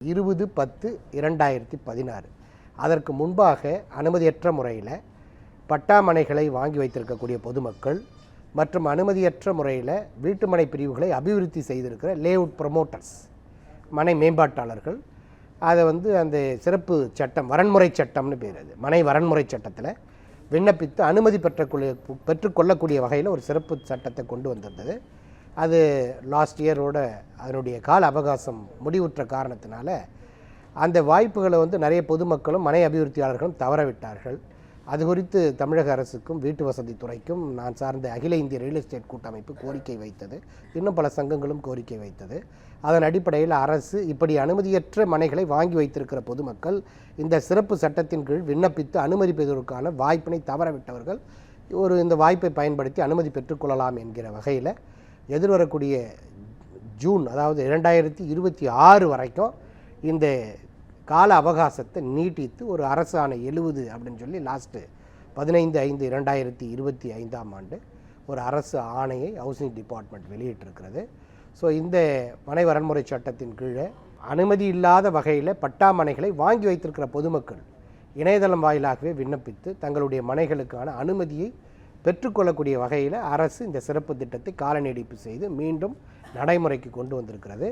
20/10/2016 அதற்கு முன்பாக அனுமதியற்ற முறையில் பட்டாமனைகளை வாங்கி வைத்திருக்கக்கூடிய பொதுமக்கள் மற்றும் அனுமதியற்ற முறையில் வீட்டுமனை பிரிவுகளை அபிவிருத்தி செய்திருக்கிற லேஅவுட் ப்ரமோட்டர்ஸ், மனை மேம்பாட்டாளர்கள் அதை அந்த சிறப்பு சட்டம், வரன்முறை சட்டம்னு பேர், அது மனை வரன்முறை சட்டத்தில் விண்ணப்பித்து அனுமதி பெற்றுக்கொள்ளக்கூடிய வகையில் ஒரு சிறப்பு சட்டத்தை கொண்டு வந்திருந்தது. அது லாஸ்ட் இயரோட அதனுடைய கால அவகாசம் முடிவுற்ற காரணத்தினால அந்த வாய்ப்புகளை நிறைய பொதுமக்களும் மனை அபிவிருத்தியாளர்களும் தவறவிட்டார்கள். அது குறித்து தமிழக அரசுக்கும் வீட்டு வசதி துறைக்கும் நான் சார்ந்த அகில இந்திய ரியல் எஸ்டேட் கூட்டமைப்பு கோரிக்கை வைத்தது. இன்னும் பல சங்கங்களும் கோரிக்கை வைத்தது. அதன் அடிப்படையில் அரசு இப்படி அனுமதியற்ற மனைகளை வாங்கி வைத்திருக்கிற பொதுமக்கள் இந்த சிறப்பு சட்டத்தின் கீழ் விண்ணப்பித்து அனுமதி பெறுவதற்கான வாய்ப்பினை தவறவிட்டவர்கள் இந்த வாய்ப்பை பயன்படுத்தி அனுமதி பெற்றுக்கொள்ளலாம் என்கிற வகையில் எதிர்வரக்கூடிய ஜூன், அதாவது 2026 வரைக்கும் இந்த கால அவகாசத்தை நீட்டித்து ஒரு அரசாணை 70 அப்படின்னு சொல்லி லாஸ்ட்டு 15/5/2025 ஒரு அரசு ஆணையை ஹவுசிங் டிபார்ட்மெண்ட் வெளியிட்டிருக்கிறது. ஸோ இந்த மனை வரன்முறை சட்டத்தின் கீழே அனுமதி இல்லாத வகையில் பட்டாமனைகளை வாங்கி வைத்திருக்கிற பொதுமக்கள் இணையதளம் வாயிலாகவே விண்ணப்பித்து தங்களுடைய மனைகளுக்கான அனுமதியை பெற்றுக்கொள்ளக்கூடிய வகையில் அரசு இந்த சிறப்பு திட்டத்தை கால நீடிப்பு செய்து மீண்டும் நடைமுறைக்கு கொண்டு வந்திருக்கிறது.